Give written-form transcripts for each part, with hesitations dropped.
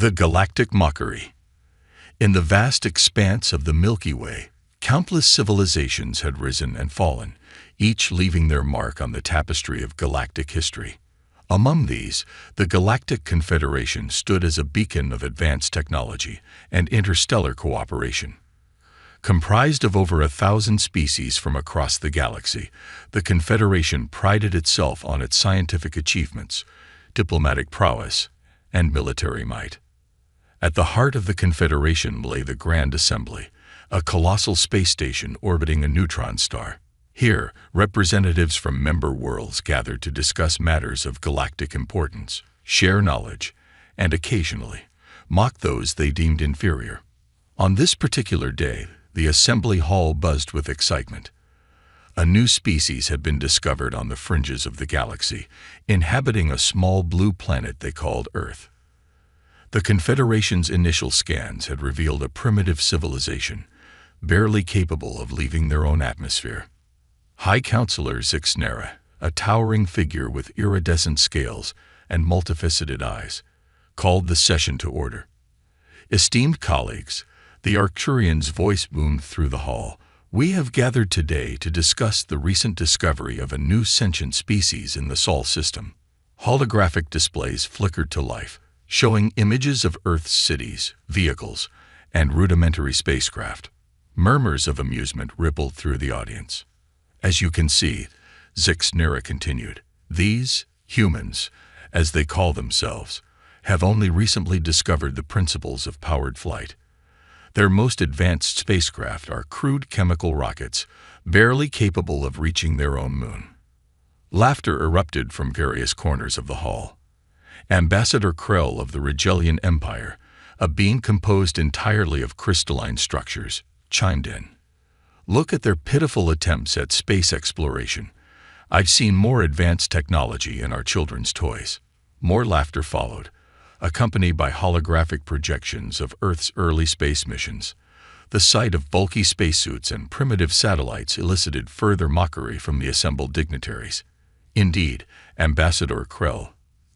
The galactic mockery. In the vast expanse of the Milky Way, countless civilizations had risen and fallen, each leaving their mark on the tapestry of galactic history. Among these, the Galactic Confederation stood as a beacon of advanced technology and interstellar cooperation. Comprised of over 1,000 species from across the galaxy, the Confederation prided itself on its scientific achievements, diplomatic prowess, and military might. At the heart of the Confederation lay the Grand Assembly, a colossal space station orbiting a neutron star. Here, representatives from member worlds gathered to discuss matters of galactic importance, share knowledge, and occasionally mock those they deemed inferior. On this particular day, the assembly hall buzzed with excitement. A new species had been discovered on the fringes of the galaxy, inhabiting a small blue planet they called Earth. The Confederation's initial scans had revealed a primitive civilization, barely capable of leaving their own atmosphere. High Counselor Zixnera, a towering figure with iridescent scales and multifaceted eyes, called the session to order. Esteemed colleagues, the Arcturian's voice boomed through the hall. We have gathered today to discuss the recent discovery of a new sentient species in the Sol system. Holographic displays flickered to life, showing images of Earth's cities, vehicles, and rudimentary spacecraft. Murmurs of amusement rippled through the audience. As you can see, Zixnera continued, these humans, as they call themselves, have only recently discovered the principles of powered flight. Their most advanced spacecraft are crude chemical rockets, barely capable of reaching their own moon. Laughter erupted from various corners of the hall. Ambassador Krell of the Regelian Empire, a being composed entirely of crystalline structures, chimed in. Look at their pitiful attempts at space exploration. I've seen more advanced technology in our children's toys. More laughter followed, accompanied by holographic projections of Earth's early space missions. The sight of bulky spacesuits and primitive satellites elicited further mockery from the assembled dignitaries. Indeed, Ambassador Krell,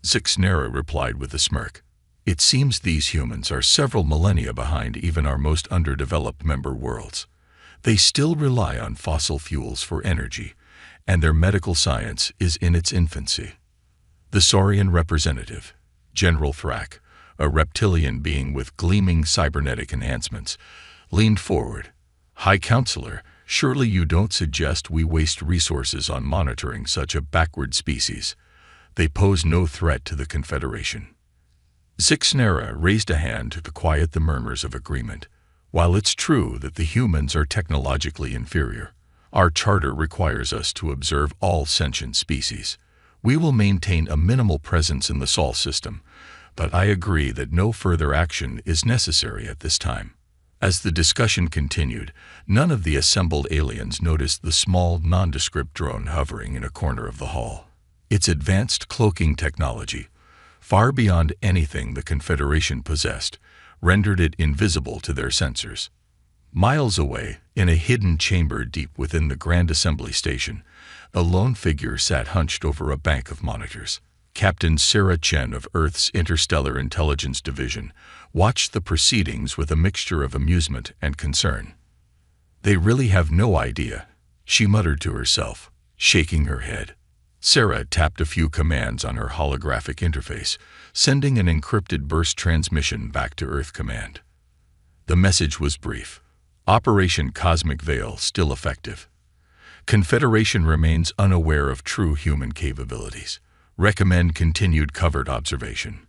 Zixnera replied with a smirk. It seems these humans are several millennia behind even our most underdeveloped member worlds. They still rely on fossil fuels for energy, and their medical science is in its infancy. The Saurian representative, General Thrak, a reptilian being with gleaming cybernetic enhancements, leaned forward. High Counselor, surely you don't suggest we waste resources on monitoring such a backward species. They pose no threat to the Confederation. Zixnera raised a hand to quiet the murmurs of agreement. While it's true that the humans are technologically inferior, our charter requires us to observe all sentient species. We will maintain a minimal presence in the Sol system, but I agree that no further action is necessary at this time. As the discussion continued, none of the assembled aliens noticed the small, nondescript drone hovering in a corner of the hall. Its advanced cloaking technology, far beyond anything the Confederation possessed, rendered it invisible to their sensors. Miles away, in a hidden chamber deep within the Grand Assembly Station, a lone figure sat hunched over a bank of monitors. Captain Sarah Chen of Earth's Interstellar Intelligence Division watched the proceedings with a mixture of amusement and concern. They really have no idea, she muttered to herself, shaking her head. Sarah tapped a few commands on her holographic interface, sending an encrypted burst transmission back to Earth Command. The message was brief. Operation Cosmic Veil still effective. Confederation remains unaware of true human capabilities. Recommend continued covert observation.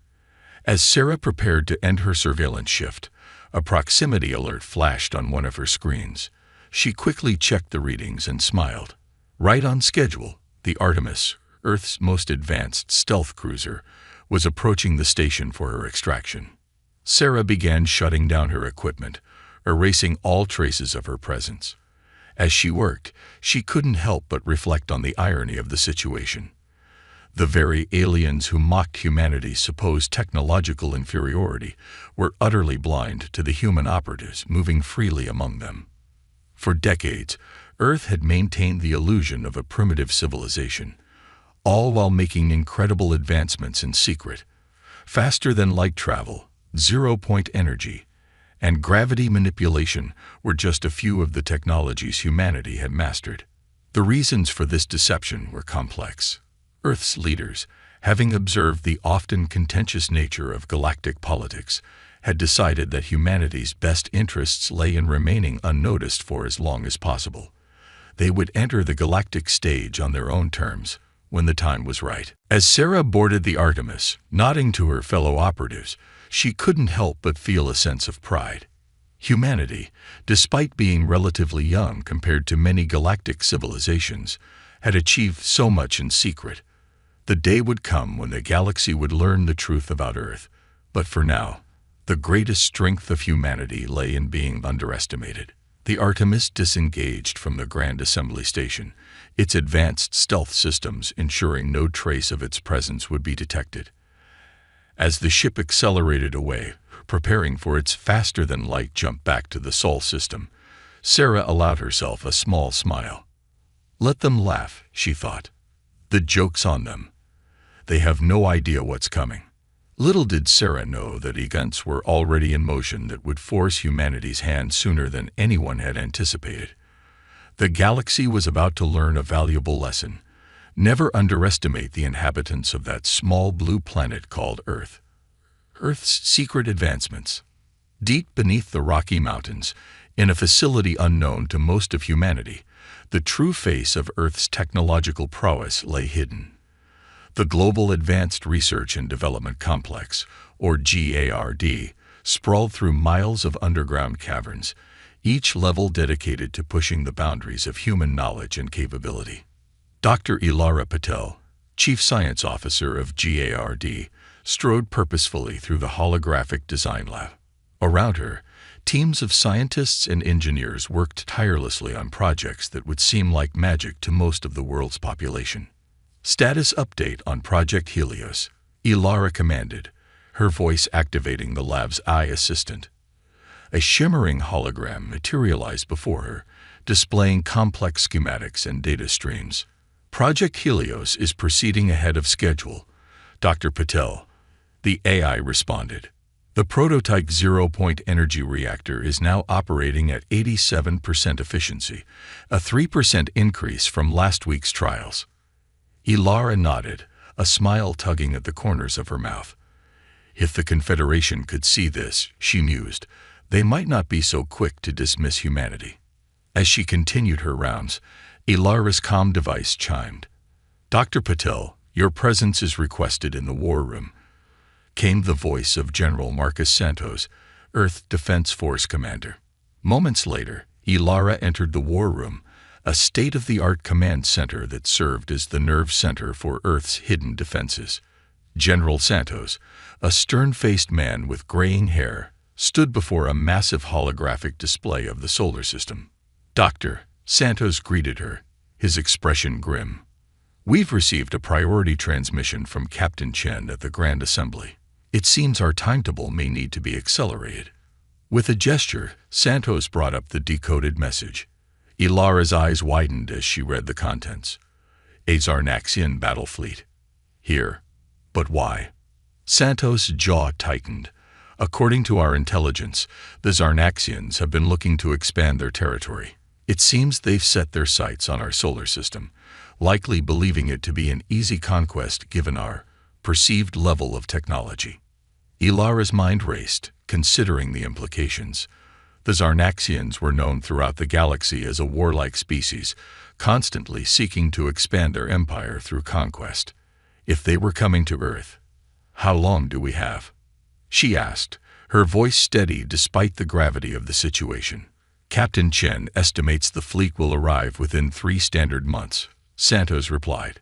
As Sarah prepared to end her surveillance shift, a proximity alert flashed on one of her screens. She quickly checked the readings and smiled. Right on schedule. The Artemis, Earth's most advanced stealth cruiser, was approaching the station for her extraction. Sarah began shutting down her equipment, erasing all traces of her presence. As she worked, she couldn't help but reflect on the irony of the situation. The very aliens who mocked humanity's supposed technological inferiority were utterly blind to the human operatives moving freely among them. For decades, Earth had maintained the illusion of a primitive civilization, all while making incredible advancements in secret. Faster than light travel, zero-point energy, and gravity manipulation were just a few of the technologies humanity had mastered. The reasons for this deception were complex. Earth's leaders, having observed the often contentious nature of galactic politics, had decided that humanity's best interests lay in remaining unnoticed for as long as possible. They would enter the galactic stage on their own terms when the time was right. As Sarah boarded the Artemis, nodding to her fellow operatives, she couldn't help but feel a sense of pride. Humanity, despite being relatively young compared to many galactic civilizations, had achieved so much in secret. The day would come when the galaxy would learn the truth about Earth, but for now, the greatest strength of humanity lay in being underestimated. The Artemis disengaged from the Grand Assembly Station, its advanced stealth systems ensuring no trace of its presence would be detected. As the ship accelerated away, preparing for its faster-than-light jump back to the Sol system, Sarah allowed herself a small smile. Let them laugh, she thought. The joke's on them. They have no idea what's coming. Little did Sarah know that events were already in motion that would force humanity's hand sooner than anyone had anticipated. The galaxy was about to learn a valuable lesson. Never underestimate the inhabitants of that small blue planet called Earth. Earth's secret advancements. Deep beneath the Rocky Mountains, in a facility unknown to most of humanity, the true face of Earth's technological prowess lay hidden. The Global Advanced Research and Development Complex, or GARD, sprawled through miles of underground caverns, each level dedicated to pushing the boundaries of human knowledge and capability. Dr. Ilara Patel, Chief Science Officer of GARD, strode purposefully through the holographic design lab. Around her, teams of scientists and engineers worked tirelessly on projects that would seem like magic to most of the world's population. Status update on Project Helios, Ilara commanded, her voice activating the lab's eye assistant. A shimmering hologram materialized before her, displaying complex schematics and data streams. Project Helios is proceeding ahead of schedule, Dr. Patel, the AI responded. The prototype zero-point energy reactor is now operating at 87% efficiency, a 3% increase from last week's trials. Ilara nodded, a smile tugging at the corners of her mouth. If the Confederation could see this, she mused, they might not be so quick to dismiss humanity. As she continued her rounds, Ilara's comm device chimed. Dr. Patel, your presence is requested in the war room, came the voice of General Marcus Santos, Earth Defense Force Commander. Moments later, Ilara entered the war room, a state-of-the-art command center that served as the nerve center for Earth's hidden defenses. General Santos, a stern-faced man with graying hair, stood before a massive holographic display of the solar system. Dr. Santos greeted her, his expression grim. We've received a priority transmission from Captain Chen at the Grand Assembly. It seems our timetable may need to be accelerated. With a gesture, Santos brought up the decoded message. Ilara's eyes widened as she read the contents. A Zarnaxian battle fleet. Here. But why? Santos' jaw tightened. According to our intelligence, the Zarnaxians have been looking to expand their territory. It seems they've set their sights on our solar system, likely believing it to be an easy conquest given our perceived level of technology. Ilara's mind raced, considering the implications. The Zarnaxians were known throughout the galaxy as a warlike species, constantly seeking to expand their empire through conquest. If they were coming to Earth, how long do we have? She asked, her voice steady despite the gravity of the situation. Captain Chen estimates the fleet will arrive within 3 standard months, Santos replied.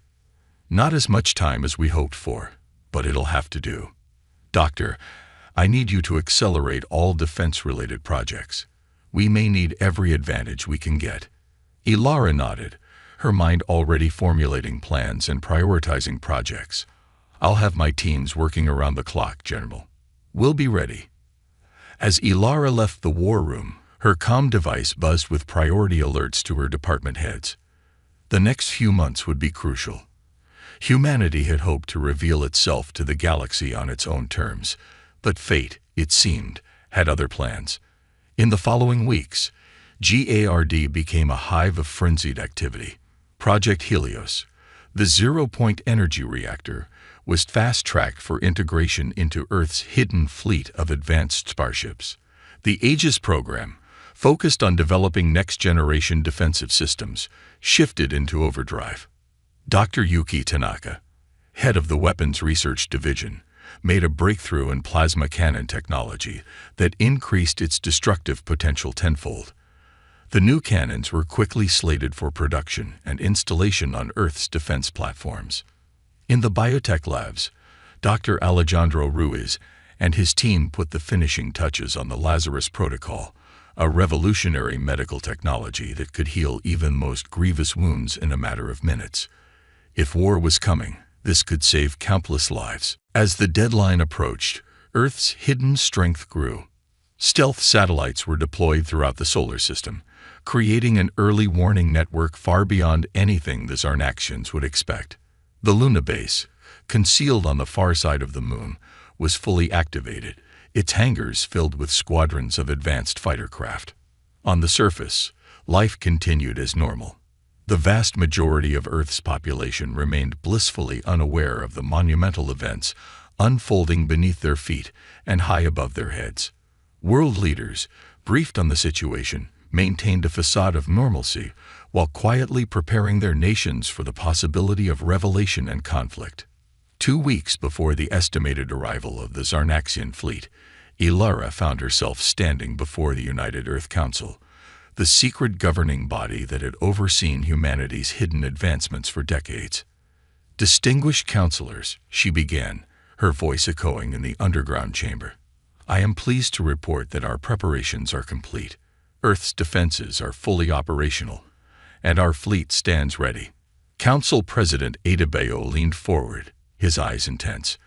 Not as much time as we hoped for, but it'll have to do. Doctor, I need you to accelerate all defense-related projects. We may need every advantage we can get. Ilara nodded, her mind already formulating plans and prioritizing projects. I'll have my teams working around the clock, General. We'll be ready. As Ilara left the war room, her comm device buzzed with priority alerts to her department heads. The next few months would be crucial. Humanity had hoped to reveal itself to the galaxy on its own terms, but fate, it seemed, had other plans. In the following weeks, GARD became a hive of frenzied activity. Project Helios, the zero-point energy reactor, was fast-tracked for integration into Earth's hidden fleet of advanced starships. The Aegis program, focused on developing next-generation defensive systems, shifted into overdrive. Dr. Yuki Tanaka, head of the Weapons Research Division, made a breakthrough in plasma cannon technology that increased its destructive potential tenfold. The new cannons were quickly slated for production and installation on Earth's defense platforms. In the biotech labs, Dr. Alejandro Ruiz and his team put the finishing touches on the Lazarus Protocol, a revolutionary medical technology that could heal even most grievous wounds in a matter of minutes. If war was coming, this could save countless lives. As the deadline approached, Earth's hidden strength grew. Stealth satellites were deployed throughout the solar system, creating an early warning network far beyond anything the Zarnaxians would expect. The Luna base, concealed on the far side of the moon, was fully activated, its hangars filled with squadrons of advanced fighter craft. On the surface, life continued as normal. The vast majority of Earth's population remained blissfully unaware of the monumental events unfolding beneath their feet and high above their heads. World leaders, briefed on the situation, maintained a facade of normalcy while quietly preparing their nations for the possibility of revelation and conflict. 2 weeks before the estimated arrival of the Zarnaxian fleet, Ilara found herself standing before the United Earth Council, the secret governing body that had overseen humanity's hidden advancements for decades. "Distinguished counselors," she began, her voice echoing in the underground chamber, "I am pleased to report that our preparations are complete. Earth's defenses are fully operational, and our fleet stands ready." Council President Adebayo leaned forward, his eyes intense.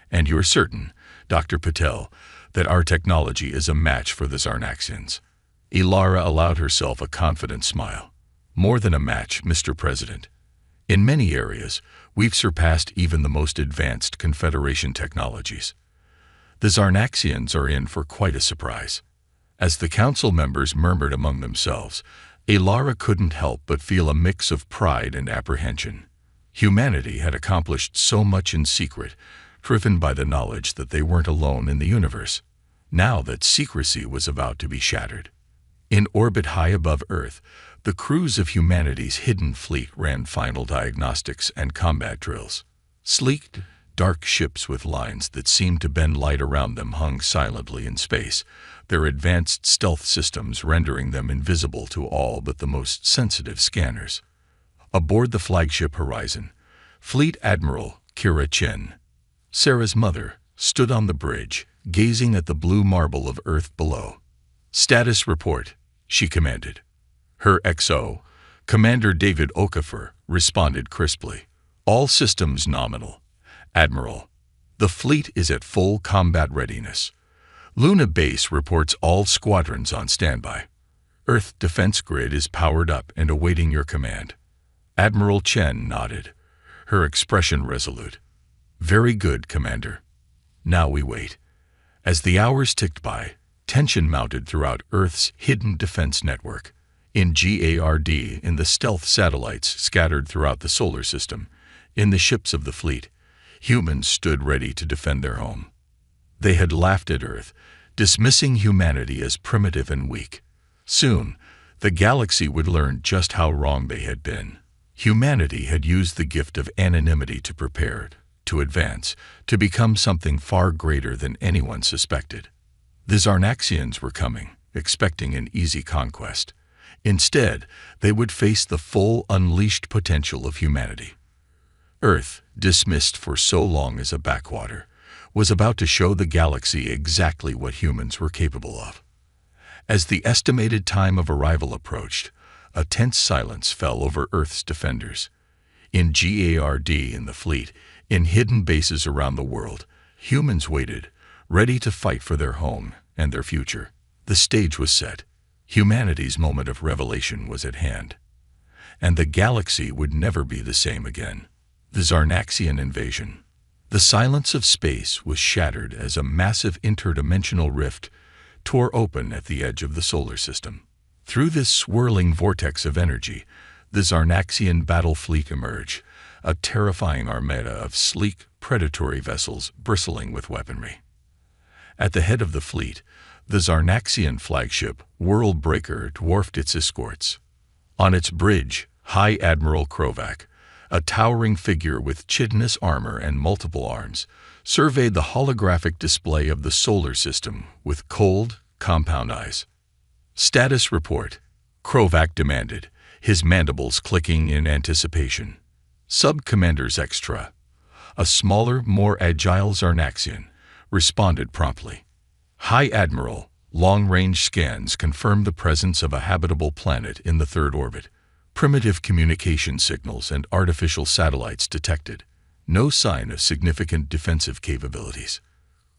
"And you're certain, Dr. Patel, that our technology is a match for the Zarnaxians?" Ilara allowed herself a confident smile. "More than a match, Mr. President. In many areas, we've surpassed even the most advanced Confederation technologies. The Zarnaxians are in for quite a surprise." As the council members murmured among themselves, Ilara couldn't help but feel a mix of pride and apprehension. Humanity had accomplished so much in secret, driven by the knowledge that they weren't alone in the universe. Now that secrecy was about to be shattered. In orbit high above Earth, the crews of humanity's hidden fleet ran final diagnostics and combat drills. Sleek, dark ships with lines that seemed to bend light around them hung silently in space, their advanced stealth systems rendering them invisible to all but the most sensitive scanners. Aboard the flagship Horizon, Fleet Admiral Kira Chen, Sarah's mother, stood on the bridge, gazing at the blue marble of Earth below. "Status report," she commanded. Her XO, Commander David Okafor, responded crisply. "All systems nominal. Admiral, the fleet is at full combat readiness. Luna Base reports all squadrons on standby. Earth defense grid is powered up and awaiting your command." Admiral Chen nodded, her expression resolute. "Very good, Commander. Now we wait." As the hours ticked by, tension mounted throughout Earth's hidden defense network. In GARD, in the stealth satellites scattered throughout the solar system, in the ships of the fleet, humans stood ready to defend their home. They had laughed at Earth, dismissing humanity as primitive and weak. Soon, the galaxy would learn just how wrong they had been. Humanity had used the gift of anonymity to prepare, to advance, to become something far greater than anyone suspected. The Zarnaxians were coming, expecting an easy conquest. Instead, they would face the full, unleashed potential of humanity. Earth, dismissed for so long as a backwater, was about to show the galaxy exactly what humans were capable of. As the estimated time of arrival approached, a tense silence fell over Earth's defenders. In GARD, in the fleet, in hidden bases around the world, humans waited, ready to fight for their home and their future. The stage was set. Humanity's moment of revelation was at hand. And the galaxy would never be the same again. The Zarnaxian invasion. The silence of space was shattered as a massive interdimensional rift tore open at the edge of the solar system. Through this swirling vortex of energy, the Zarnaxian battle fleet emerged, a terrifying armada of sleek, predatory vessels bristling with weaponry. At the head of the fleet, the Zarnaxian flagship, World Breaker, dwarfed its escorts. On its bridge, High Admiral Krovac, a towering figure with chitinous armor and multiple arms, surveyed the holographic display of the solar system with cold, compound eyes. "Status report," Krovac demanded, his mandibles clicking in anticipation. Sub-Commanders Extra, a smaller, more agile Zarnaxian, responded promptly. "High Admiral, long-range scans confirmed the presence of a habitable planet in the third orbit. Primitive communication signals and artificial satellites detected. No sign of significant defensive capabilities."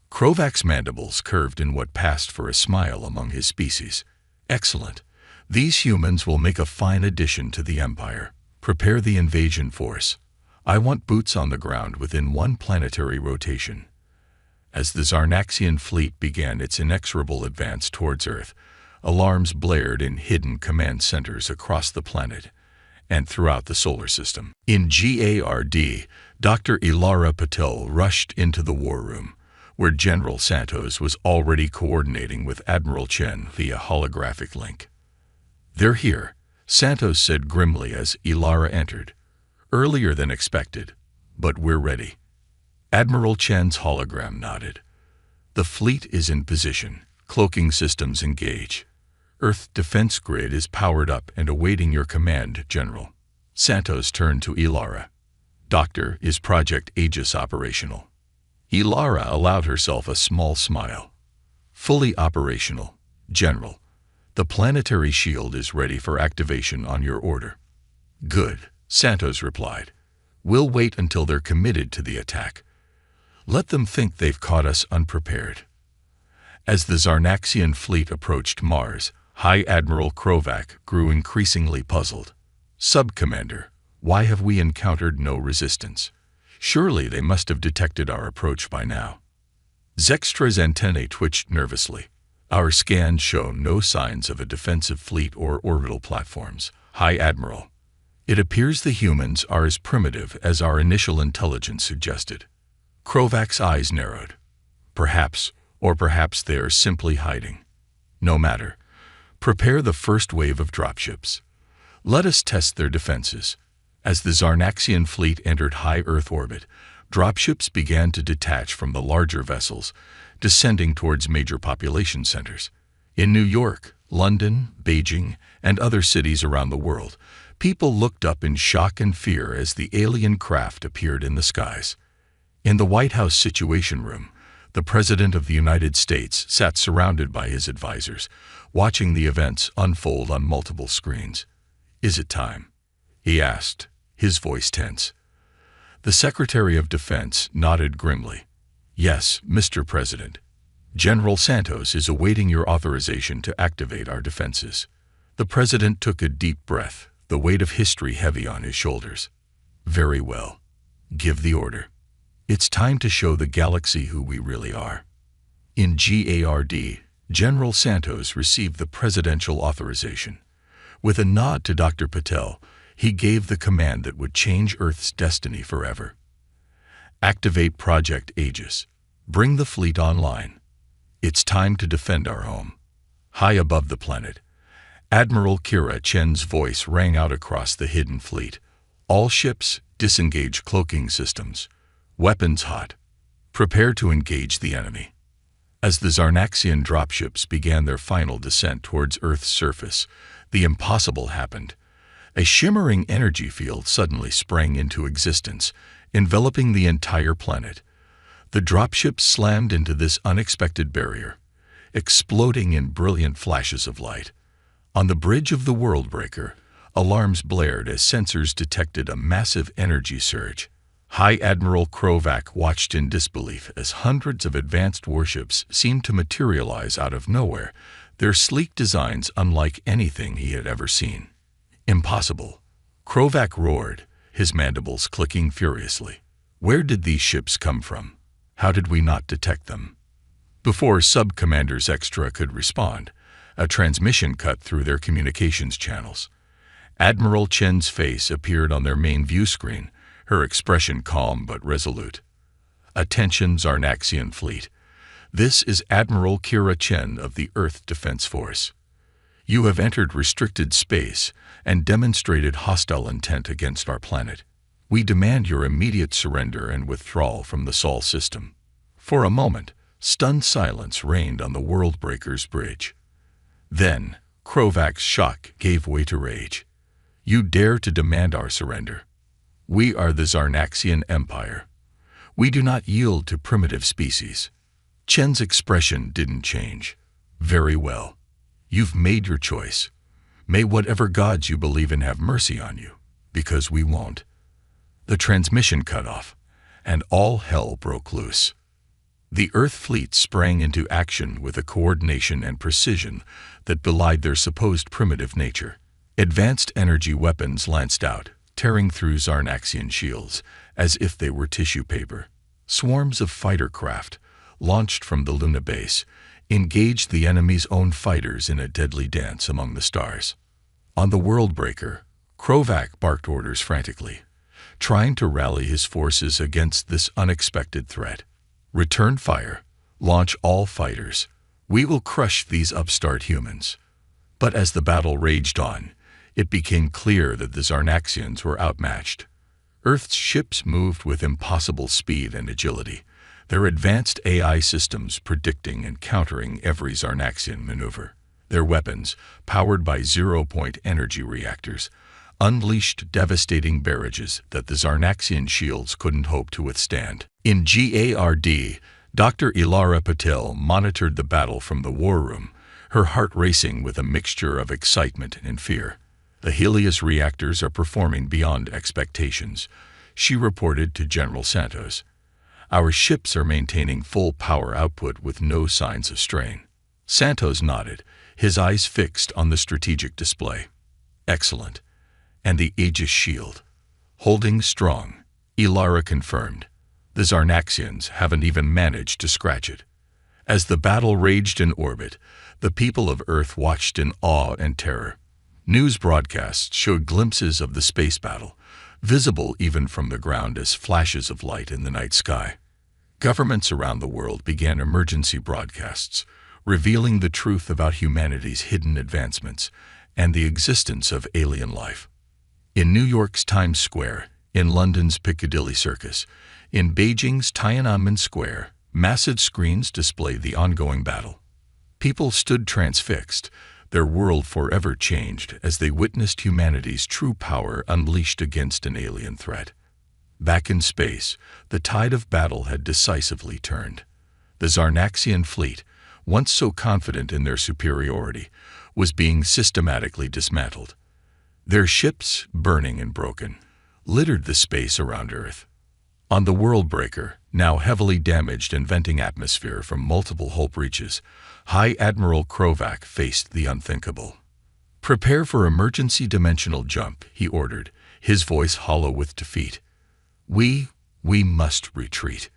Krovac's mandibles curved in what passed for a smile among his species. "Excellent. These humans will make a fine addition to the Empire. Prepare the invasion force. I want boots on the ground within one planetary rotation." As the Zarnaxian fleet began its inexorable advance towards Earth, alarms blared in hidden command centers across the planet and throughout the solar system. In GARD, Dr. Ilara Patel rushed into the war room, where General Santos was already coordinating with Admiral Chen via holographic link. "They're here," Santos said grimly as Ilara entered. "Earlier than expected, but we're ready." Admiral Chen's hologram nodded. "The fleet is in position. Cloaking systems engage. Earth defense grid is powered up and awaiting your command, General." Santos turned to Ilara. "Doctor, is Project Aegis operational?" Ilara allowed herself a small smile. "Fully operational, General. The planetary shield is ready for activation on your order." "Good," Santos replied. "We'll wait until they're committed to the attack. Let them think they've caught us unprepared." As the Zarnaxian fleet approached Mars, High Admiral Krovac grew increasingly puzzled. "Sub-Commander, why have we encountered no resistance? Surely they must have detected our approach by now." Zextra's antennae twitched nervously. "Our scans show no signs of a defensive fleet or orbital platforms, High Admiral. It appears the humans are as primitive as our initial intelligence suggested." Krovac's eyes narrowed. Perhaps they are simply hiding. No matter. Prepare the first wave of dropships. Let us test their defenses. As the Zarnaxian fleet entered high Earth orbit, dropships began to detach from the larger vessels, descending towards major population centers. In New York, London, Beijing, and other cities around the world, people looked up in shock and fear as the alien craft appeared in the skies. In the White House Situation Room, the President of the United States sat surrounded by his advisors, watching the events unfold on multiple screens. "Is it time?" he asked, his voice tense. The Secretary of Defense nodded grimly. "Yes, Mr. President. General Santos is awaiting your authorization to activate our defenses." The President took a deep breath, the weight of history heavy on his shoulders. "Very well. Give the order. It's time to show the galaxy who we really are." In GARD, General Santos received the presidential authorization. With a nod to Dr. Patel, he gave the command that would change Earth's destiny forever. "Activate Project Aegis. Bring the fleet online. It's time to defend our home." High above the planet, Admiral Kira Chen's voice rang out across the hidden fleet. "All ships, disengage cloaking systems. Weapons hot. Prepare to engage the enemy." As the Zarnaxian dropships began their final descent towards Earth's surface, the impossible happened. A shimmering energy field suddenly sprang into existence, enveloping the entire planet. The dropships slammed into this unexpected barrier, exploding in brilliant flashes of light. On the bridge of the World Breaker, alarms blared as sensors detected a massive energy surge. High Admiral Krovac watched in disbelief as hundreds of advanced warships seemed to materialize out of nowhere, their sleek designs unlike anything he had ever seen. "Impossible!" Krovac roared, his mandibles clicking furiously. Where did these ships come from? How did we not detect them? Before Sub-Commanders Extra could respond, a transmission cut through their communications channels. Admiral Chen's face appeared on their main view screen, her expression calm but resolute. "Attention, Zarnaxian fleet. This is Admiral Kira Chen of the Earth Defense Force. You have entered restricted space and demonstrated hostile intent against our planet. We demand your immediate surrender and withdrawal from the Sol system." For a moment, stunned silence reigned on the Worldbreaker's bridge. Then, Krovak's shock gave way to rage. "You dare to demand our surrender? We are the Zarnaxian Empire. We do not yield to primitive species." Chen's expression didn't change. "Very well. You've made your choice. May whatever gods you believe in have mercy on you, because we won't." The transmission cut off, and all hell broke loose. The Earth fleet sprang into action with a coordination and precision that belied their supposed primitive nature. Advanced energy weapons lanced out, tearing through Zarnaxian shields as if they were tissue paper. Swarms of fighter craft, launched from the Luna base, engaged the enemy's own fighters in a deadly dance among the stars. On the Worldbreaker, Krovak barked orders frantically, trying to rally his forces against this unexpected threat. "Return fire. Launch all fighters. We will crush these upstart humans." But as the battle raged on, it became clear that the Zarnaxians were outmatched. Earth's ships moved with impossible speed and agility, their advanced AI systems predicting and countering every Zarnaxian maneuver. Their weapons, powered by zero-point energy reactors, unleashed devastating barrages that the Zarnaxian shields couldn't hope to withstand. In GARD, Dr. Ilara Patel monitored the battle from the war room, her heart racing with a mixture of excitement and fear. "The Helios reactors are performing beyond expectations," she reported to General Santos. "Our ships are maintaining full power output with no signs of strain." Santos nodded, his eyes fixed on the strategic display. "Excellent. And the Aegis shield?" "Holding strong," Ilara confirmed. "The Zarnaxians haven't even managed to scratch it." As the battle raged in orbit, the people of Earth watched in awe and terror. News broadcasts showed glimpses of the space battle, visible even from the ground as flashes of light in the night sky. Governments around the world began emergency broadcasts, revealing the truth about humanity's hidden advancements and the existence of alien life. In New York's Times Square, in London's Piccadilly Circus, in Beijing's Tiananmen Square, massive screens displayed the ongoing battle. People stood transfixed, their world forever changed as they witnessed humanity's true power unleashed against an alien threat. Back in space, the tide of battle had decisively turned. The Zarnaxian fleet, once so confident in their superiority, was being systematically dismantled. Their ships, burning and broken, littered the space around Earth. On the Worldbreaker, now heavily damaged and venting atmosphere from multiple hull breaches, High Admiral Krovak faced the unthinkable. "Prepare for emergency dimensional jump," he ordered, his voice hollow with defeat. We must retreat."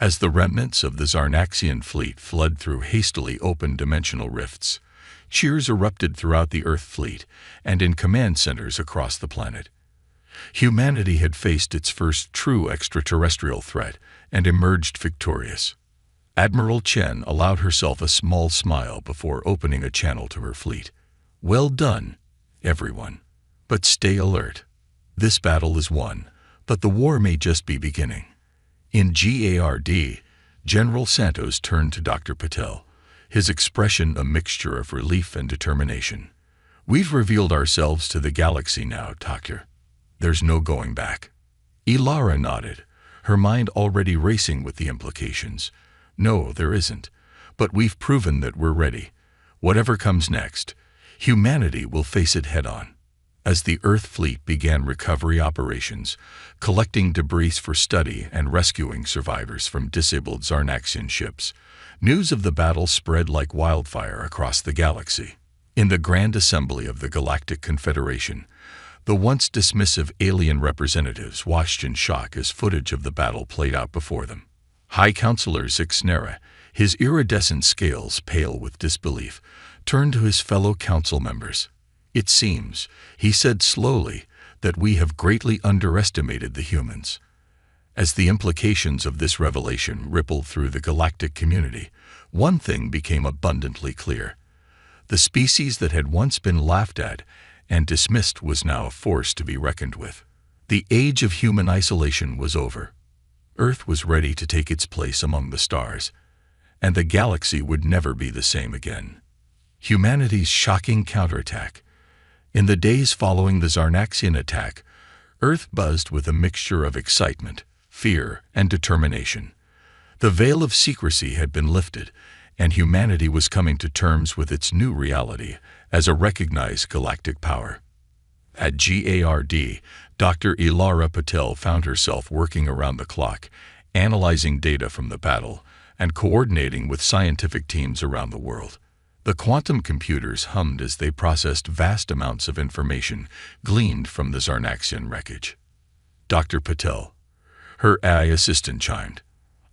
As the remnants of the Zarnaxian fleet fled through hastily opened dimensional rifts, cheers erupted throughout the Earth fleet and in command centers across the planet. Humanity had faced its first true extraterrestrial threat and emerged victorious. Admiral Chen allowed herself a small smile before opening a channel to her fleet. "Well done, everyone. But stay alert. This battle is won, but the war may just be beginning." In GARD, General Santos turned to Dr. Patel, his expression a mixture of relief and determination. "We've revealed ourselves to the galaxy now, Doctor. There's no going back." Ilara nodded, her mind already racing with the implications. "No, there isn't. But we've proven that we're ready. Whatever comes next, humanity will face it head-on." As the Earth fleet began recovery operations, collecting debris for study and rescuing survivors from disabled Zarnaxian ships, news of the battle spread like wildfire across the galaxy. In the Grand Assembly of the Galactic Confederation, The once dismissive alien representatives watched in shock as footage of the battle played out before them. High Counselor Zixnera, his iridescent scales pale with disbelief, turned to his fellow council members. "It seems," he said slowly, "that we have greatly underestimated the humans." As the implications of this revelation rippled through the galactic community, one thing became abundantly clear. The species that had once been laughed at and dismissed was now a force to be reckoned with. The age of human isolation was over. Earth was ready to take its place among the stars, and the galaxy would never be the same again. Humanity's shocking counterattack. In the days following the Zarnaxian attack, Earth buzzed with a mixture of excitement, fear, and determination. The veil of secrecy had been lifted, and humanity was coming to terms with its new reality as a recognized galactic power. At GARD, Dr. Ilara Patel found herself working around the clock, analyzing data from the battle, and coordinating with scientific teams around the world. The quantum computers hummed as they processed vast amounts of information gleaned from the Zarnaxian wreckage. "Dr. Patel," her AI assistant chimed,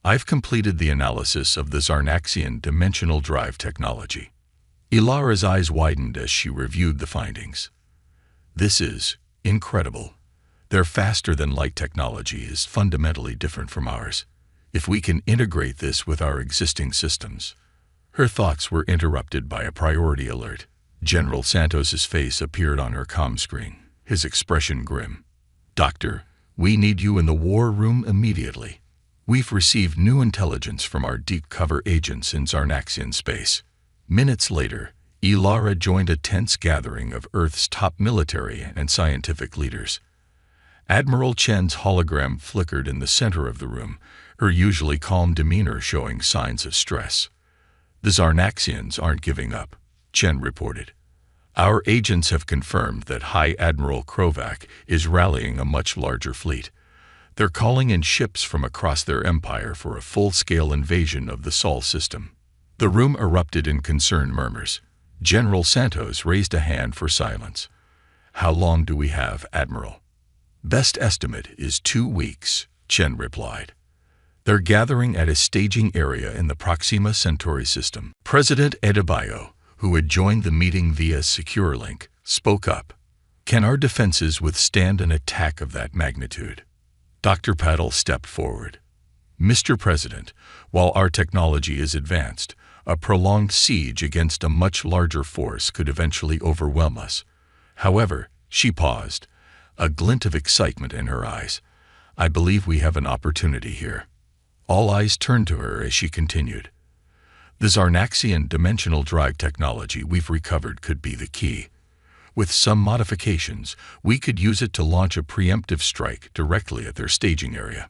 "I've completed the analysis of the Zarnaxian dimensional drive technology." Ilara's eyes widened as she reviewed the findings. "This is incredible. Their faster-than-light technology is fundamentally different from ours. If we can integrate this with our existing systems—" Her thoughts were interrupted by a priority alert. General Santos's face appeared on her comm screen, his expression grim. "Doctor, we need you in the war room immediately. We've received new intelligence from our deep cover agents in Zarnaxian space." Minutes later, Ilara joined a tense gathering of Earth's top military and scientific leaders. Admiral Chen's hologram flickered in the center of the room, her usually calm demeanor showing signs of stress. "The Zarnaxians aren't giving up," Chen reported. "Our agents have confirmed that High Admiral Krovak is rallying a much larger fleet. They're calling in ships from across their empire for a full-scale invasion of the Sol system." The room erupted in concerned murmurs. General Santos raised a hand for silence. "How long do we have, Admiral?" "Best estimate is 2 weeks," Chen replied. "They're gathering at a staging area in the Proxima Centauri system." President Adebayo, who had joined the meeting via secure link, spoke up. "Can our defenses withstand an attack of that magnitude?" Dr. Patel stepped forward. "Mr. President, while our technology is advanced, a prolonged siege against a much larger force could eventually overwhelm us. However," she paused, a glint of excitement in her eyes, "I believe we have an opportunity here." All eyes turned to her as she continued. "The Zarnaxian dimensional drive technology we've recovered could be the key. With some modifications, we could use it to launch a preemptive strike directly at their staging area."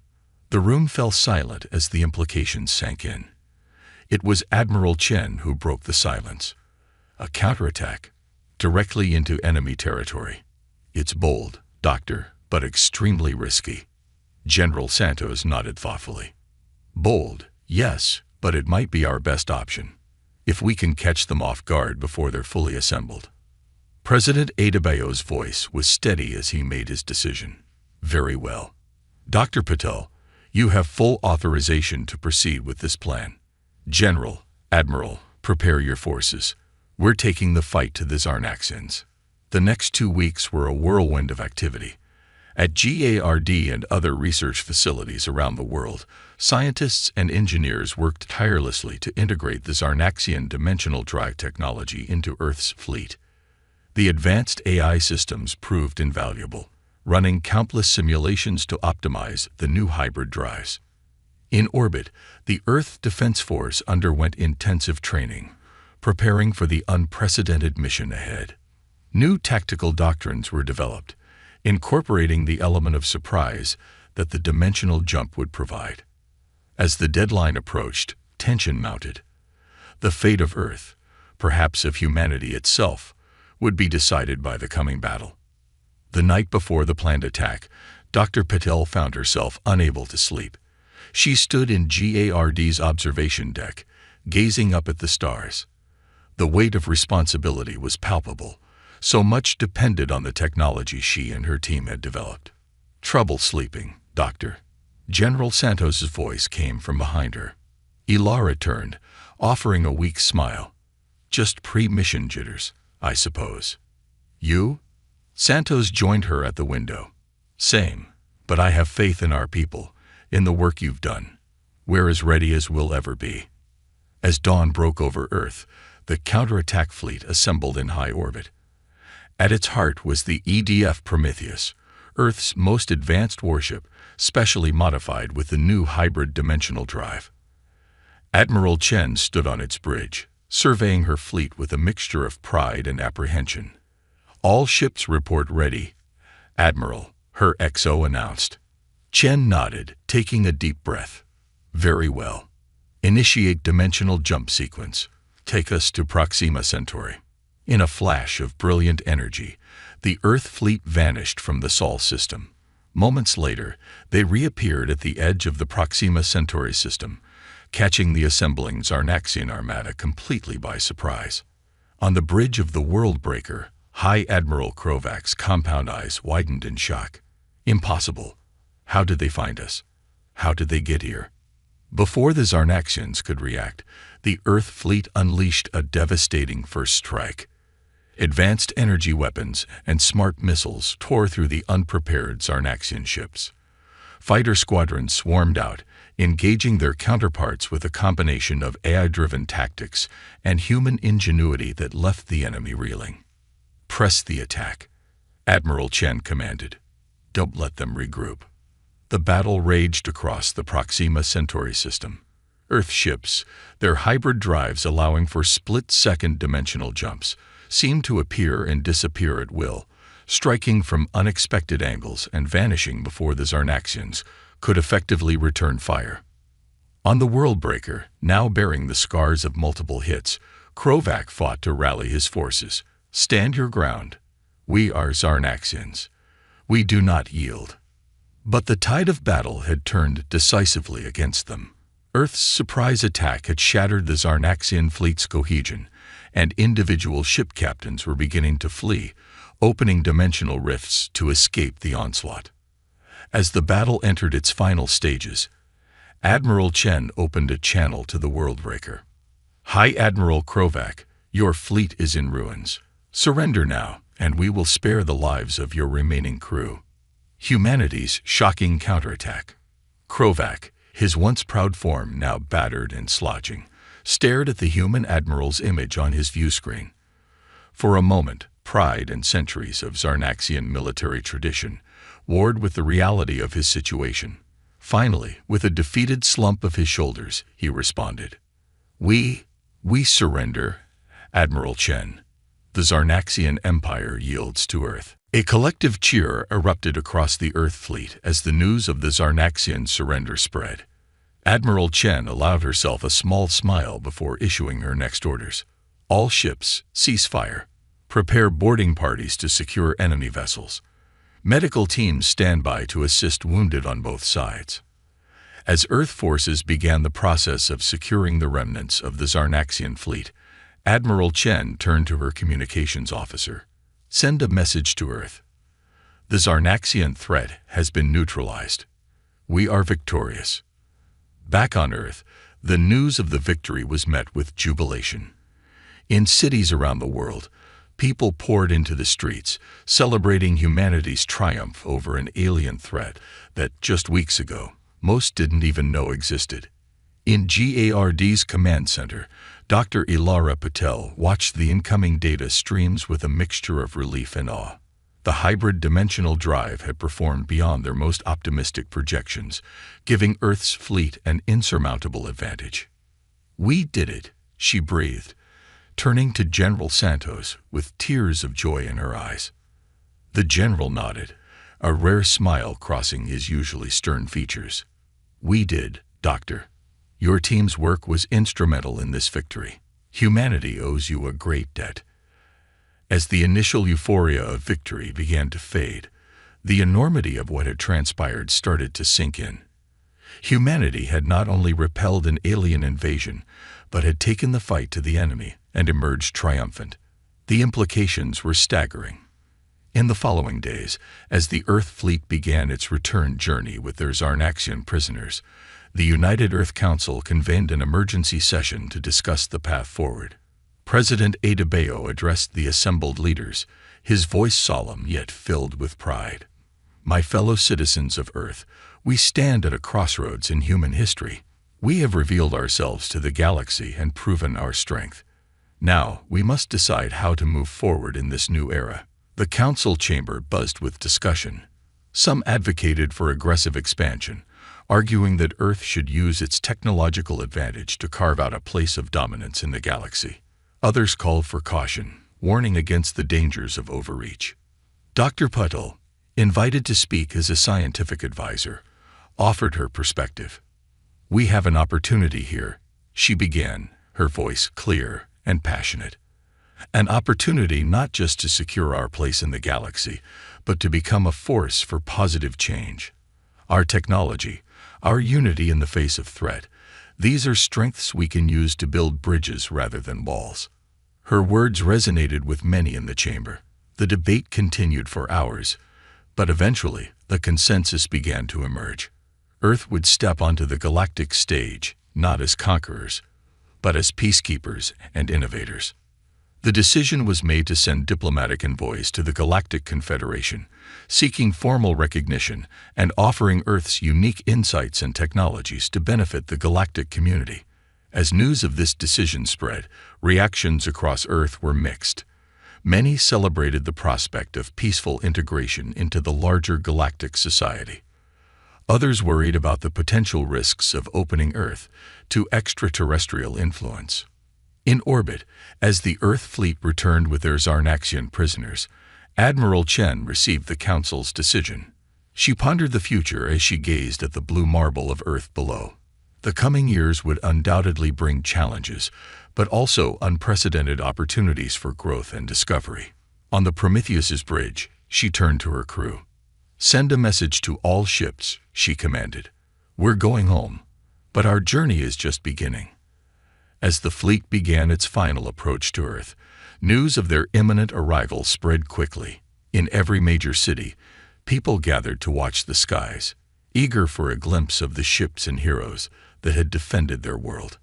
The room fell silent as the implications sank in. It was Admiral Chen who broke the silence. "A counterattack, directly into enemy territory. It's bold, Doctor, but extremely risky." General Santos nodded thoughtfully. "Bold, yes, but it might be our best option, if we can catch them off guard before they're fully assembled." President Adebayo's voice was steady as he made his decision. "Very well. Dr. Patel, you have full authorization to proceed with this plan. General, Admiral, prepare your forces. We're taking the fight to the Zarnaxians." The next 2 weeks were a whirlwind of activity. At GARD and other research facilities around the world, scientists and engineers worked tirelessly to integrate the Zarnaxian dimensional drive technology into Earth's fleet. The advanced AI systems proved invaluable, running countless simulations to optimize the new hybrid drives. In orbit, the Earth Defense Force underwent intensive training, preparing for the unprecedented mission ahead. New tactical doctrines were developed, incorporating the element of surprise that the dimensional jump would provide. As the deadline approached, tension mounted. The fate of Earth, perhaps of humanity itself, would be decided by the coming battle. The night before the planned attack, Dr. Patel found herself unable to sleep. She stood in GARD's observation deck, gazing up at the stars. The weight of responsibility was palpable, So much depended on the technology she and her team had developed. "Trouble sleeping, Doctor." General Santos's voice came from behind her. Ilara turned, offering a weak smile. "Just pre-mission jitters, I suppose." "You?" Santos joined her at the window. "Same, but I have faith in our people, in the work you've done. We're as ready as we'll ever be." As dawn broke over Earth, the counterattack fleet assembled in high orbit. At its heart was the EDF Prometheus, Earth's most advanced warship, specially modified with the new hybrid dimensional drive. Admiral Chen stood on its bridge, surveying her fleet with a mixture of pride and apprehension. "All ships report ready, Admiral," her XO announced. Chen nodded, taking a deep breath. "Very well. Initiate dimensional jump sequence. Take us to Proxima Centauri." In a flash of brilliant energy, the Earth fleet vanished from the Sol system. Moments later, they reappeared at the edge of the Proxima Centauri system, catching the assembling Zarnaxian armada completely by surprise. On the bridge of the World Breaker, High Admiral Krovak's compound eyes widened in shock. "Impossible. How did they find us? How did they get here?" Before the Zarnaxians could react, the Earth fleet unleashed a devastating first strike. Advanced energy weapons and smart missiles tore through the unprepared Zarnaxian ships. Fighter squadrons swarmed out, engaging their counterparts with a combination of AI-driven tactics and human ingenuity that left the enemy reeling. "Press the attack," Admiral Chen commanded. "Don't let them regroup." The battle raged across the Proxima Centauri system. Earth ships, their hybrid drives allowing for split-second dimensional jumps, seemed to appear and disappear at will, striking from unexpected angles and vanishing before the Zarnaxians could effectively return fire. On the World Breaker, now bearing the scars of multiple hits, Krovak fought to rally his forces. "Stand your ground. We are Zarnaxians. We do not yield." But the tide of battle had turned decisively against them. Earth's surprise attack had shattered the Zarnaxian fleet's cohesion, and individual ship captains were beginning to flee, opening dimensional rifts to escape the onslaught. As the battle entered its final stages, Admiral Chen opened a channel to the World Breaker. "High Admiral Krovak, your fleet is in ruins. Surrender now, and we will spare the lives of your remaining crew." Humanity's shocking counterattack. Krovak, his once proud form now battered and slouching, stared at the human admiral's image on his view screen. For a moment, pride and centuries of Zarnaxian military tradition warred with the reality of his situation. Finally, with a defeated slump of his shoulders, he responded. We surrender, Admiral Chen. The Zarnaxian Empire yields to Earth." A collective cheer erupted across the Earth fleet as the news of the Zarnaxian surrender spread. Admiral Chen allowed herself a small smile before issuing her next orders. "All ships, cease fire. Prepare boarding parties to secure enemy vessels. Medical teams stand by to assist wounded on both sides." As Earth forces began the process of securing the remnants of the Zarnaxian fleet, Admiral Chen turned to her communications officer. "Send a message to Earth. The Zarnaxian threat has been neutralized. We are victorious." Back on Earth, the news of the victory was met with jubilation. In cities around the world, people poured into the streets, celebrating humanity's triumph over an alien threat that, just weeks ago, most didn't even know existed. In GARD's command center, Dr. Ilara Patel watched the incoming data streams with a mixture of relief and awe. The hybrid dimensional drive had performed beyond their most optimistic projections, giving Earth's fleet an insurmountable advantage. "We did it," she breathed, turning to General Santos with tears of joy in her eyes. The general nodded, a rare smile crossing his usually stern features. "We did, Doctor. Your team's work was instrumental in this victory. Humanity owes you a great debt." As the initial euphoria of victory began to fade, the enormity of what had transpired started to sink in. Humanity had not only repelled an alien invasion, but had taken the fight to the enemy and emerged triumphant. The implications were staggering. In the following days, as the Earth fleet began its return journey with their Zarnaxian prisoners, the United Earth Council convened an emergency session to discuss the path forward. President Adebayo addressed the assembled leaders, his voice solemn yet filled with pride. "My fellow citizens of Earth, we stand at a crossroads in human history. We have revealed ourselves to the galaxy and proven our strength. Now, we must decide how to move forward in this new era." The council chamber buzzed with discussion. Some advocated for aggressive expansion, arguing that Earth should use its technological advantage to carve out a place of dominance in the galaxy. Others called for caution, warning against the dangers of overreach. Dr. Patel, invited to speak as a scientific advisor, offered her perspective. "We have an opportunity here," she began, her voice clear and passionate. "An opportunity not just to secure our place in the galaxy, but to become a force for positive change. Our technology, our unity in the face of threat, these are strengths we can use to build bridges rather than walls." Her words resonated with many in the chamber. The debate continued for hours, but eventually the consensus began to emerge. Earth would step onto the galactic stage, not as conquerors, but as peacekeepers and innovators. The decision was made to send diplomatic envoys to the Galactic Confederation, seeking formal recognition and offering Earth's unique insights and technologies to benefit the galactic community. As news of this decision spread, reactions across Earth were mixed. Many celebrated the prospect of peaceful integration into the larger galactic society. Others worried about the potential risks of opening Earth to extraterrestrial influence. In orbit, as the Earth fleet returned with their Zarnaxian prisoners, Admiral Chen received the Council's decision. She pondered the future as she gazed at the blue marble of Earth below. The coming years would undoubtedly bring challenges, but also unprecedented opportunities for growth and discovery. On the Prometheus's bridge, she turned to her crew. "Send a message to all ships," she commanded. "We're going home, but our journey is just beginning." As the fleet began its final approach to Earth, news of their imminent arrival spread quickly. In every major city, people gathered to watch the skies, eager for a glimpse of the ships and heroes that had defended their world.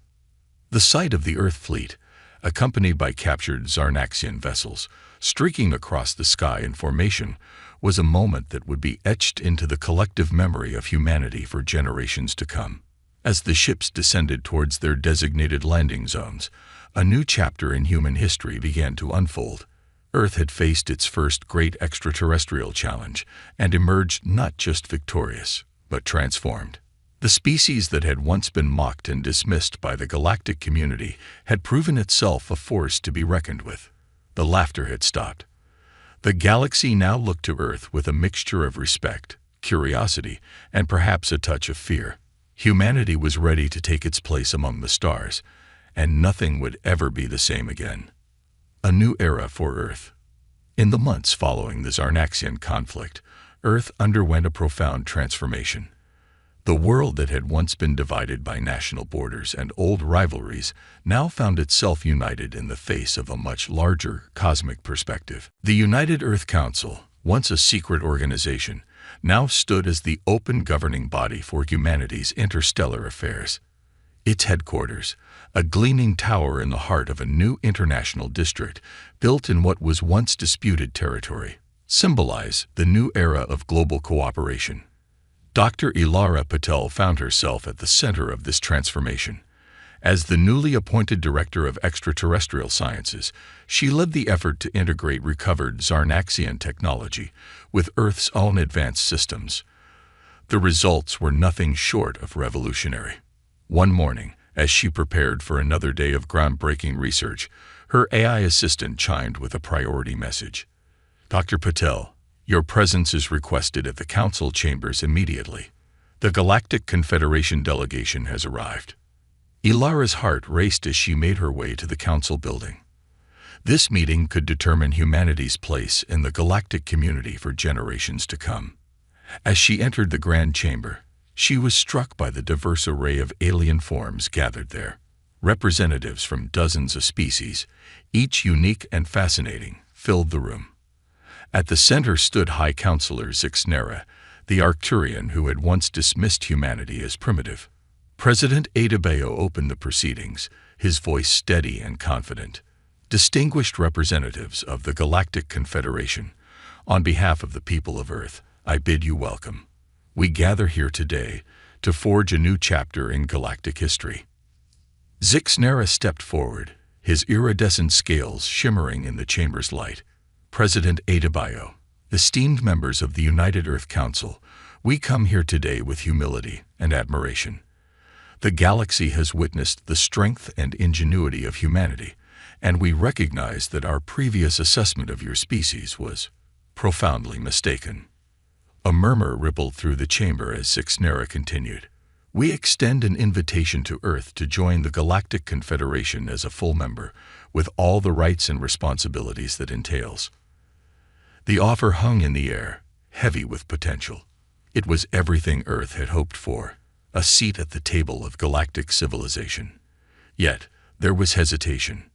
The sight of the Earth fleet, accompanied by captured Zarnaxian vessels, streaking across the sky in formation, was a moment that would be etched into the collective memory of humanity for generations to come. As the ships descended towards their designated landing zones, a new chapter in human history began to unfold. Earth had faced its first great extraterrestrial challenge and emerged not just victorious, but transformed. The species that had once been mocked and dismissed by the galactic community had proven itself a force to be reckoned with. The laughter had stopped. The galaxy now looked to Earth with a mixture of respect, curiosity, and perhaps a touch of fear. Humanity was ready to take its place among the stars, and nothing would ever be the same again. A new era for Earth. In the months following the Zarnaxian conflict, Earth underwent a profound transformation. The world that had once been divided by national borders and old rivalries now found itself united in the face of a much larger cosmic perspective. The United Earth Council, once a secret organization, now stood as the open governing body for humanity's interstellar affairs. Its headquarters, a gleaming tower in the heart of a new international district built in what was once disputed territory, symbolized the new era of global cooperation. Dr. Ilara Patel found herself at the center of this transformation. As the newly appointed Director of Extraterrestrial Sciences, she led the effort to integrate recovered Zarnaxian technology with Earth's own advanced systems. The results were nothing short of revolutionary. One morning, as she prepared for another day of groundbreaking research, her AI assistant chimed with a priority message. "Dr. Patel, your presence is requested at the Council chambers immediately. The Galactic Confederation delegation has arrived." Ilara's heart raced as she made her way to the Council building. This meeting could determine humanity's place in the galactic community for generations to come. As she entered the Grand Chamber, she was struck by the diverse array of alien forms gathered there. Representatives from dozens of species, each unique and fascinating, filled the room. At the center stood High Counselor Zixnera, the Arcturian who had once dismissed humanity as primitive. President Adebayo opened the proceedings, his voice steady and confident. Distinguished representatives of the Galactic Confederation, on behalf of the people of Earth, I bid you welcome. We gather here today to forge a new chapter in galactic history. Zixnera stepped forward, his iridescent scales shimmering in the chamber's light. President Adebayo, esteemed members of the United Earth Council, we come here today with humility and admiration. The galaxy has witnessed the strength and ingenuity of humanity, and we recognize that our previous assessment of your species was profoundly mistaken. A murmur rippled through the chamber as Zixnera continued. We extend an invitation to Earth to join the Galactic Confederation as a full member, with all the rights and responsibilities that entails. The offer hung in the air, heavy with potential. It was everything Earth had hoped for, a seat at the table of galactic civilization. Yet, there was hesitation.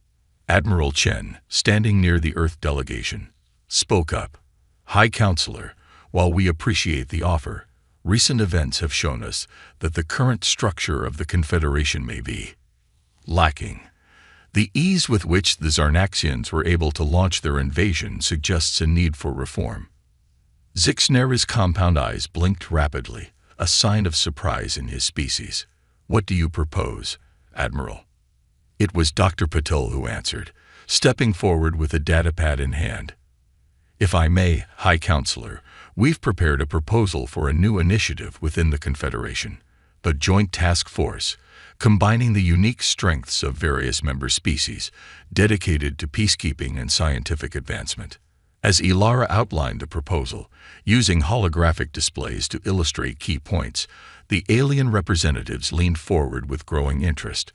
Admiral Chen, standing near the Earth delegation, spoke up. High Counselor, while we appreciate the offer, recent events have shown us that the current structure of the Confederation may be lacking. The ease with which the Zarnaxians were able to launch their invasion suggests a need for reform. Zixnera's compound eyes blinked rapidly, a sign of surprise in his species. What do you propose, Admiral? It was Dr. Patil who answered, stepping forward with a datapad in hand. If I may, High Counselor, we've prepared a proposal for a new initiative within the Confederation, the Joint Task Force, combining the unique strengths of various member species, dedicated to peacekeeping and scientific advancement. As Ilara outlined the proposal, using holographic displays to illustrate key points, the alien representatives leaned forward with growing interest.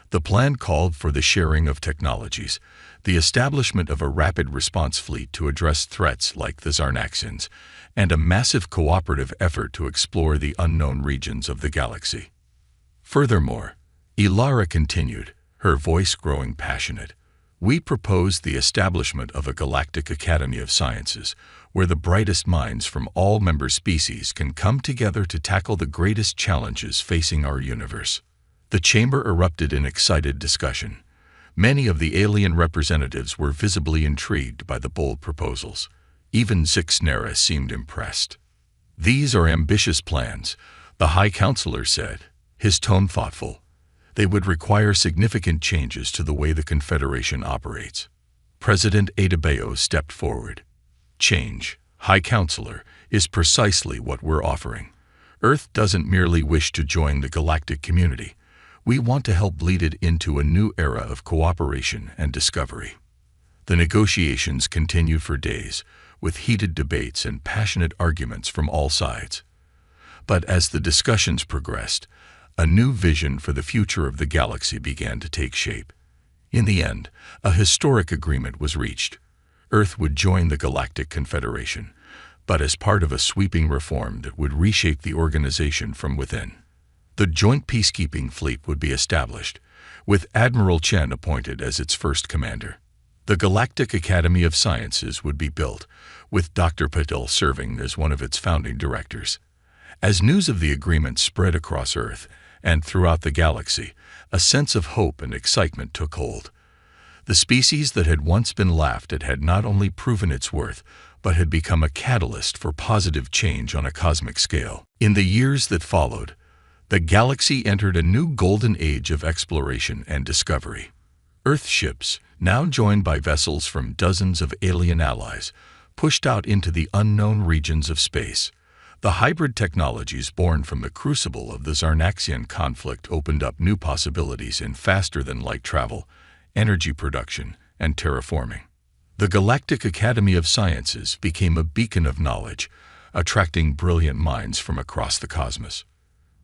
The plan called for the sharing of technologies, the establishment of a rapid response fleet to address threats like the Zarnaxians, and a massive cooperative effort to explore the unknown regions of the galaxy. Furthermore, Ilara continued, her voice growing passionate. We propose the establishment of a Galactic Academy of Sciences, where the brightest minds from all member species can come together to tackle the greatest challenges facing our universe. The chamber erupted in excited discussion. Many of the alien representatives were visibly intrigued by the bold proposals. Even Zixnera seemed impressed. These are ambitious plans, the High Counselor said, his tone thoughtful. They would require significant changes to the way the Confederation operates. President Adebayo stepped forward. Change, High Counselor, is precisely what we're offering. Earth doesn't merely wish to join the galactic community. We want to help lead it into a new era of cooperation and discovery. The negotiations continued for days, with heated debates and passionate arguments from all sides. But as the discussions progressed, a new vision for the future of the galaxy began to take shape. In the end, a historic agreement was reached. Earth would join the Galactic Confederation, but as part of a sweeping reform that would reshape the organization from within. The Joint Peacekeeping Fleet would be established, with Admiral Chen appointed as its first commander. The Galactic Academy of Sciences would be built, with Dr. Patil serving as one of its founding directors. As news of the agreement spread across Earth and throughout the galaxy, a sense of hope and excitement took hold. The species that had once been laughed at had not only proven its worth, but had become a catalyst for positive change on a cosmic scale. In the years that followed, the galaxy entered a new golden age of exploration and discovery. Earth ships, now joined by vessels from dozens of alien allies, pushed out into the unknown regions of space. The hybrid technologies born from the crucible of the Zarnaxian conflict opened up new possibilities in faster-than-light travel, energy production, and terraforming. The Galactic Academy of Sciences became a beacon of knowledge, attracting brilliant minds from across the cosmos.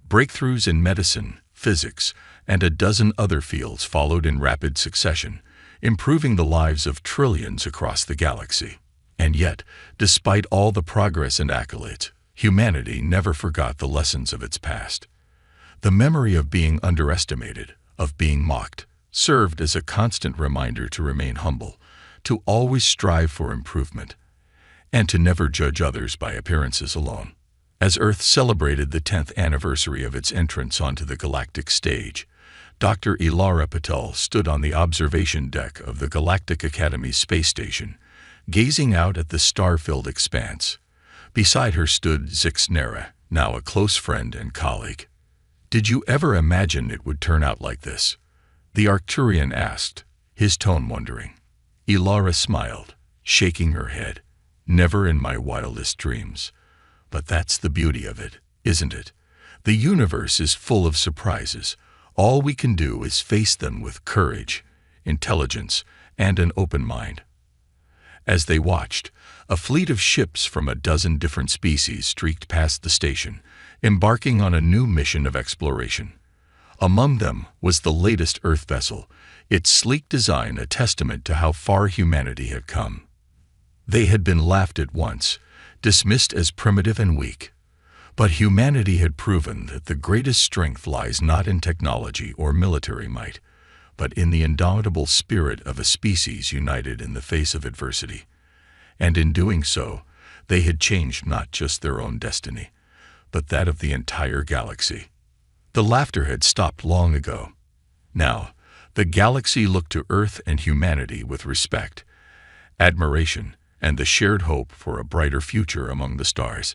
Breakthroughs in medicine, physics, and a dozen other fields followed in rapid succession, improving the lives of trillions across the galaxy. And yet, despite all the progress and accolades, humanity never forgot the lessons of its past. The memory of being underestimated, of being mocked, served as a constant reminder to remain humble, to always strive for improvement, and to never judge others by appearances alone. As Earth celebrated the 10th anniversary of its entrance onto the galactic stage, Dr. Ilara Patel stood on the observation deck of the Galactic Academy's space station, gazing out at the star-filled expanse. Beside her stood Zixnera, now a close friend and colleague. "Did you ever imagine it would turn out like this?" the Arcturian asked, his tone wondering. Ilara smiled, shaking her head. "Never in my wildest dreams. But that's the beauty of it, isn't it? The universe is full of surprises. All we can do is face them with courage, intelligence, and an open mind." As they watched, a fleet of ships from a dozen different species streaked past the station, embarking on a new mission of exploration. Among them was the latest Earth vessel, its sleek design a testament to how far humanity had come. They had been laughed at once, dismissed as primitive and weak. But humanity had proven that the greatest strength lies not in technology or military might, but in the indomitable spirit of a species united in the face of adversity. And in doing so, they had changed not just their own destiny, but that of the entire galaxy. The laughter had stopped long ago. Now, the galaxy looked to Earth and humanity with respect, admiration, and the shared hope for a brighter future among the stars.